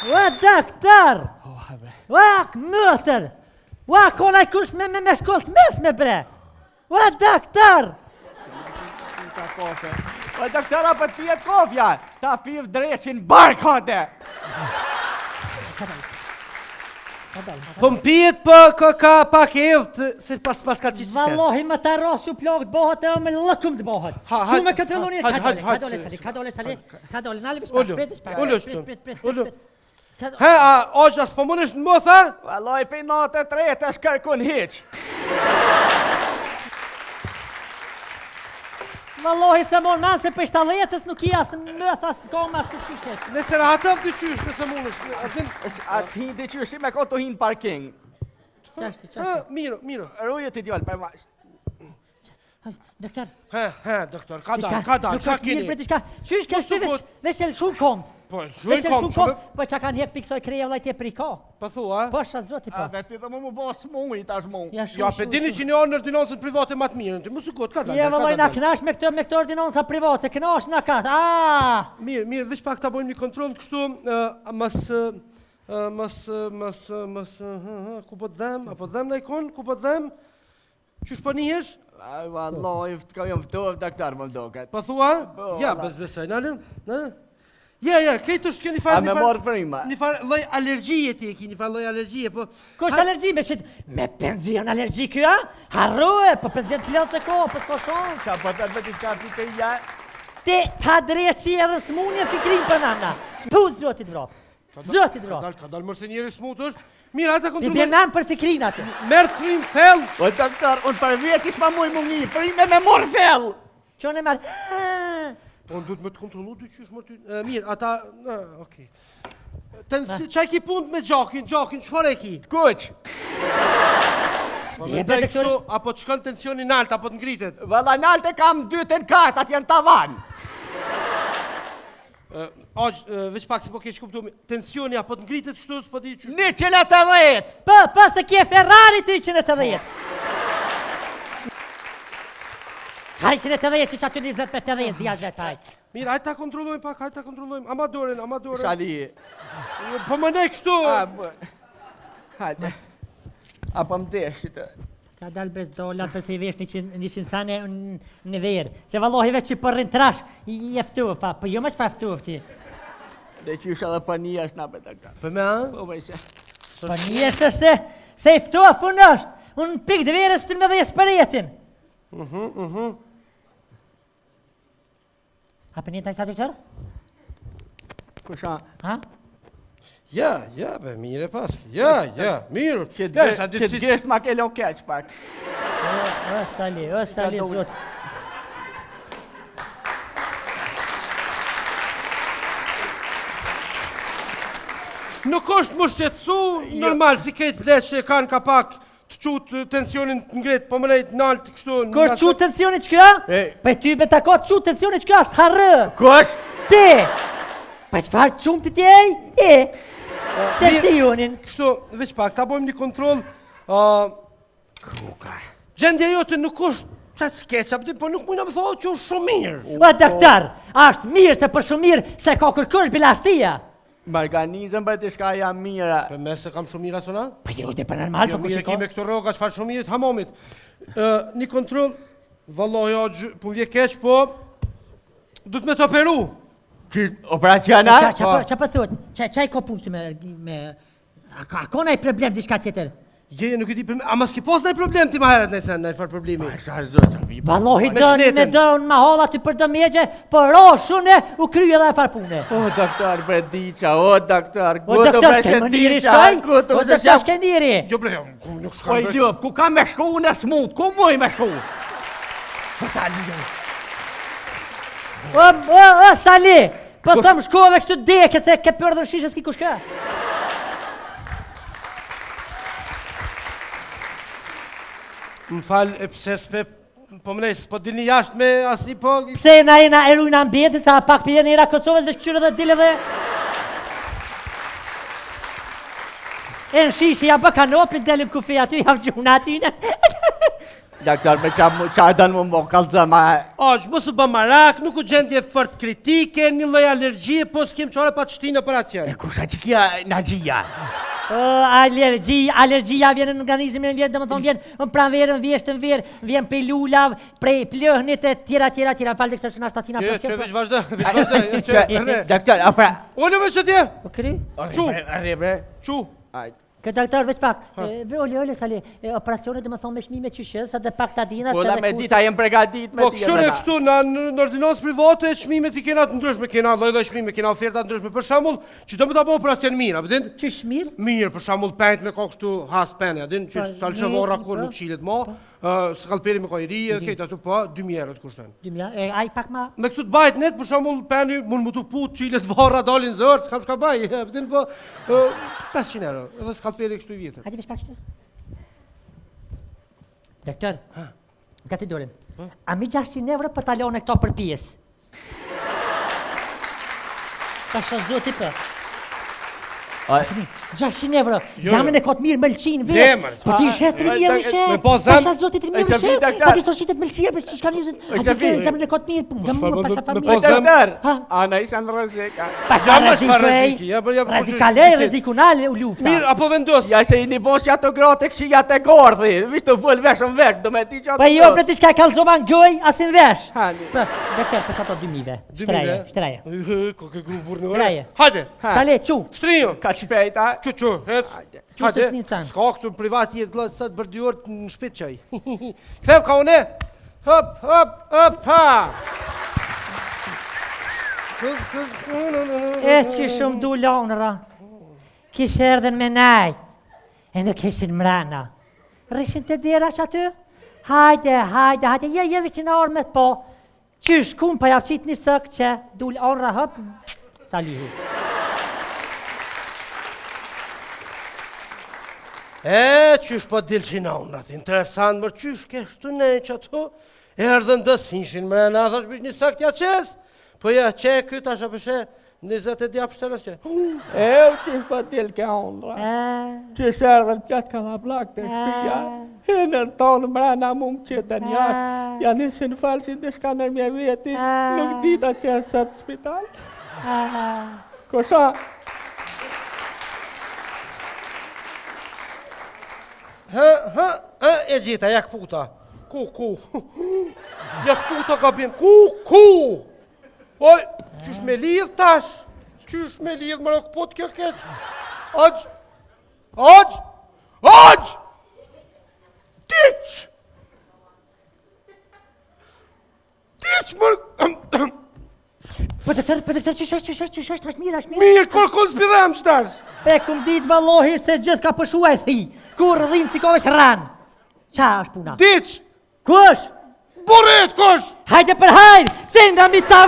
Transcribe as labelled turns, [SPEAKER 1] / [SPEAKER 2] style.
[SPEAKER 1] Ua doktor! Ua mëtër! Ua kona I kush me shkoll të mesme bre! Ua doktor!
[SPEAKER 2] O doktora për të pijet kofja, ta piv dreshin barkote.
[SPEAKER 3] Po m'pijet për ka pak evë, se pas ka qitë qëtë.
[SPEAKER 1] Vallohi më të arrosh që plogët bohët e me lëkum të bohët. Që me këtë rëllonit, ka dole, nali bishpa,
[SPEAKER 3] Ullu. He, a ojë as po mundesh në më tha?
[SPEAKER 2] Valloj për natë e tretë është kërkun hiq.
[SPEAKER 1] Vallohi se mon man se për shtaletës nuk I asë në thasë goma së qyshet.
[SPEAKER 3] Nëse rahatëm të qysh nëse mundesh.
[SPEAKER 2] Atë hinë të qysh, me ko të hinë parking.
[SPEAKER 1] Qashti.
[SPEAKER 3] Miro.
[SPEAKER 2] Ruje të djallë për mash.
[SPEAKER 1] Doktor.
[SPEAKER 3] He, doktor, ka dal, qa kini?
[SPEAKER 1] Qysh kështë vesel shumë kont.
[SPEAKER 3] Po, shumë kom,
[SPEAKER 1] Po që kanë hek piksoj kreja vllaj tje pri ka.
[SPEAKER 3] Po thua?
[SPEAKER 1] Po shatë zoti po.
[SPEAKER 2] Dhe ti dhe mu bo smuj tash mu.
[SPEAKER 3] Ja, pe dini që një orë në ordinancën private ma të mirën, të mu sukot, ka dal.
[SPEAKER 1] Je vëllaj na knash me këtë ordinanca private, knash na ka.
[SPEAKER 3] Mirë, veç pak ta bojmë një kontroll kështu, ku po të dhem, apo dhem në ikon, ku po të dhem, qysh po nihesh?
[SPEAKER 2] Valloj, jam ftof doktor më mdoket.
[SPEAKER 3] Po thua? Ja, besbesoj, në? Ja, këtë është kjo një farë...
[SPEAKER 2] A me morë frima?
[SPEAKER 3] Një farë loj alergjie ti e ki, një farë loj alergjie, po...
[SPEAKER 1] Ko është alergji me shqit? Me penzion alergji kjo, Harrue, po penzion të ljotë të ko, po s'ko shonë.
[SPEAKER 2] Qa po të me t'i qapi të ja?
[SPEAKER 1] Ti ta dreqi edhe s'munje fikrim për nana. Tu zotit vrop.
[SPEAKER 3] Ka dal mërse njeri smut është. Mirë, ata
[SPEAKER 1] Ti
[SPEAKER 3] kontrolloj...
[SPEAKER 1] bje nanë për fikrin aty.
[SPEAKER 3] Merë frim thell.
[SPEAKER 2] O doktor, unë për vjetis ma muj mu një, frime me morë fell.
[SPEAKER 1] Qo në marë...
[SPEAKER 3] Po, në du të me të kontrolu të qysh më ty... Mirë, ata... Okej. Qaj ki punë me gjakin, qëfar e ki?
[SPEAKER 2] Kuq?
[SPEAKER 3] Po, me ndaj kështu, apo të shkën tensioni nalt, apo të ngritet?
[SPEAKER 2] Valla nalt e kam 2-4, atë janë tavan.
[SPEAKER 3] Veç pak se po keq kuptu, tensioni apo të ngritet kështu, s'po ti qysh...
[SPEAKER 2] 180!
[SPEAKER 1] Po, se kje Ferrari të 180. Hajë 180 që që aty 20 për 80 zjallë vetë hajtë.
[SPEAKER 3] Mirë, hajtë ta kontrollojmë pak, Amadoren.
[SPEAKER 2] Shali.
[SPEAKER 3] Po më nej kështu!
[SPEAKER 2] Hajde. Apo më desh të...
[SPEAKER 1] Ka dalë bez dollar për se I vesh 100 sane në verë. Se vallohi veç që përrin trash, I eftuf, po jo më që fa eftuf ti.
[SPEAKER 2] Dhe që isha dhe për një është na për të këta.
[SPEAKER 3] Për me a?
[SPEAKER 2] Po me ishe.
[SPEAKER 1] Po një është se eftuf unë është. Unë pik dhe verës të me dhe jesë për jetin. A për një taj sa doktor?
[SPEAKER 2] Kusha?
[SPEAKER 1] Ha?
[SPEAKER 3] Ja, be, mire pas. Ja, mirë.
[SPEAKER 2] Që të gjesht ma ke lon keq pak.
[SPEAKER 1] O, sali, zot.
[SPEAKER 3] Nuk është më shqetsu, normal, si kejtë bletë që e kanë ka pak të qutë tensionin të ngretë, po më nejtë naltë kështu...
[SPEAKER 1] Kështë qutë tensionit që ka? Pa ty me ta ka të qutë tensionit që ka, s'harrë.
[SPEAKER 2] Kështë?
[SPEAKER 1] Ti! Pa qëfar qumë të tjej? Tensionin.
[SPEAKER 3] Kështu, veç pak, ta bojmë një kontrol...
[SPEAKER 2] Kruka.
[SPEAKER 3] Gjendja jote nuk është qatë skeqa, po nuk mujna me thonë që është shumë mirë.
[SPEAKER 1] O, doktor, ashtë mirë se për shumë mirë se ka kërkësh bilastia.
[SPEAKER 2] Marganizëm për të shka jam mira.
[SPEAKER 3] Për mes se kam shumë mirë asona?
[SPEAKER 1] Pa jo, dhe për normal,
[SPEAKER 3] Jo,
[SPEAKER 1] për
[SPEAKER 3] mirë
[SPEAKER 1] kështë
[SPEAKER 3] ki me këto roga, qëfar shumë mirët, hamomit. Një kontrol, vallohi o po m'vje keq, po... Du të me të operu.
[SPEAKER 2] Operaciona?
[SPEAKER 1] Qa për thot? Qaj ko punë me... A ko nëj problem di shka tjetër?
[SPEAKER 3] Je, nuk e di problem, a mas ki pos nëj problem ti ma heret nëjë farë problemi.
[SPEAKER 1] Vallohi
[SPEAKER 3] Me
[SPEAKER 1] dënë
[SPEAKER 3] shnetën.
[SPEAKER 1] me dënë ma holla ty për dëmjegje, për o shune u kryje dhe e farë pune.
[SPEAKER 2] O, doktor, Brediqa, o, doktor,
[SPEAKER 1] O, doktor, shkaj më njëri shkaj? O, doktor, shkaj njëri?
[SPEAKER 3] Jo bre, nuk
[SPEAKER 2] O,
[SPEAKER 3] shkam
[SPEAKER 2] i ljop, ku ka me shku në smut, ku muj me shku?
[SPEAKER 1] O, Sali, po thëmë shkove kështu deke se ke përë dhe shishës ki kushka.
[SPEAKER 3] Më falë, e pse s'pe, po më nej, s'po dilni jashtë me asni po...
[SPEAKER 1] Pse na erujnë ambientin, sa pak për jenë era Kosovës veç këshyre dhe dile dhe... E në shishi, ja bë kanopin, delim kufi aty, ja vgjuna atyne.
[SPEAKER 2] Doktor, me qa dënë më më kalëzë, ma...
[SPEAKER 3] Aq, mos u bë marak, nuk u gjendje fort kritike, një lloj alergjie, po s'kem çfarë pa të shtinë operacion.
[SPEAKER 2] E kusha që kja në gjia?
[SPEAKER 1] Alergjia vjen në organizmin, vjen domethënë vjen në pranverë, vjesht në verë, vjen prej lulav, prej plëhnit e tjera, falë këtë që na shtatina
[SPEAKER 3] Jo,
[SPEAKER 1] për
[SPEAKER 3] që veç vazhdo.
[SPEAKER 2] Doktor, apra...
[SPEAKER 3] Unë më ç'ti?
[SPEAKER 1] Po kri?
[SPEAKER 3] Çu?
[SPEAKER 2] Arribre.
[SPEAKER 3] Çu?
[SPEAKER 1] Këtë doktor veç pak, ole sali, operacionet domethënë me çmime qyshës, sa dhe pak ta dina
[SPEAKER 2] Po la me dita jem pregadit me
[SPEAKER 3] Po kështu kështu në ordinancë private çmimet i kena të ndryshme, kena lloj-lloj çmime, kena oferta të ndryshme. Për shembull, që do më ta bëj operacion mirë, a din?
[SPEAKER 1] Çish mirë?
[SPEAKER 3] Mirë, për shembull pent me kështu has penë, a din? Që salçavorra kur nuk shilet më, skalpeli me kajrie, këto ato po 2000 euro të kushtojnë.
[SPEAKER 1] 2000, ai pak më.
[SPEAKER 3] Me këtu të bajt net, për shembull peni mund më të put çilet varra dalin zërt, s'kam çka baj, a din po 500 euro. Edhe skalpeli kështu i vjetër.
[SPEAKER 1] Hajde veç pak shtu. Doktor, gati dorën. A mi 600 euro për talone këto për pjesë? Ka shë zoti për. 600 euro, jamën e kotë mirë mëlqin vetë.
[SPEAKER 3] Demër.
[SPEAKER 1] Po ti ishe 3000 ishe?
[SPEAKER 3] Me po zem.
[SPEAKER 1] Pasha zoti 3000 ishe? Po ti soshitet mëlqia për që shka njëzit. A ti ke jamën e kotë mirë, pun, jamën më pasha familje.
[SPEAKER 2] Doktor,
[SPEAKER 1] Ha?
[SPEAKER 2] ana isha në rëzika.
[SPEAKER 1] Pa ka rezikoj,
[SPEAKER 3] ja
[SPEAKER 1] rezikale, rezikunale u lufta.
[SPEAKER 3] Mirë, apo vendos.
[SPEAKER 2] Ja se i një bosh që ato gratë këshia të gordhi, vishtë të full veshën vesh, do me ti që ato...
[SPEAKER 1] Pa jo, për ti shka kalzovan goj, asin vesh.
[SPEAKER 2] Hani.
[SPEAKER 1] Doktor, për shato 2000. Shtreje.
[SPEAKER 3] Ko ke gru burë në
[SPEAKER 1] Traje.
[SPEAKER 3] Hajde.
[SPEAKER 1] Sale, qu.
[SPEAKER 3] Shtrijo.
[SPEAKER 2] Ka shpejta.
[SPEAKER 3] Çu, het.
[SPEAKER 1] Qusë s'nin
[SPEAKER 3] S'ka këtu në privat jetë vëllai sa të bër 2 orë në shtëpi çaj. Ktheu ka unë. Hop, ha.
[SPEAKER 1] E që shumë du lonëra, kishë erdhen me najt, e në kishin mrena. Rrishin të dirash aty? Hajde, je viqin orë me të po. Qysh kun pa javqit një sëk që du lonëra hëp, salihu.
[SPEAKER 3] Qysh po dilqina unë atë, interesant, mërë qysh keshtu ne që ato, erdhen dës hinshin mrena, thash bish një sakt ja qes, po ja qe këtë asha përshe, 20 e djap shtelas që.
[SPEAKER 2] E u qysh pa t'il ke ondra. Qysh erdhen pjatë ka la blak të shpija. Hinër tonë mrena mund qëtën jashtë, janë ishin falshin të shka nërmje veti, nuk dita që e sëtë spital. Kosha?
[SPEAKER 3] E gjitha, jak puta. Ku. Jak puta ka bim. Ku. Oj, qysh me lidh tash? Qysh me lidh më rëk pot kjo keq? Aq! Tiq më...
[SPEAKER 1] Po të tërë, qysh është mirë.
[SPEAKER 3] Mirë, kur s'pidhem qëtas?
[SPEAKER 1] E kum dit valohi se gjithë ka pëshua e thi, kur rrinë si kove shranë. Qa është puna?
[SPEAKER 3] Tiq!
[SPEAKER 1] Kush?
[SPEAKER 3] Burit, kush?
[SPEAKER 1] Hajde për hajnë, se nga mi ta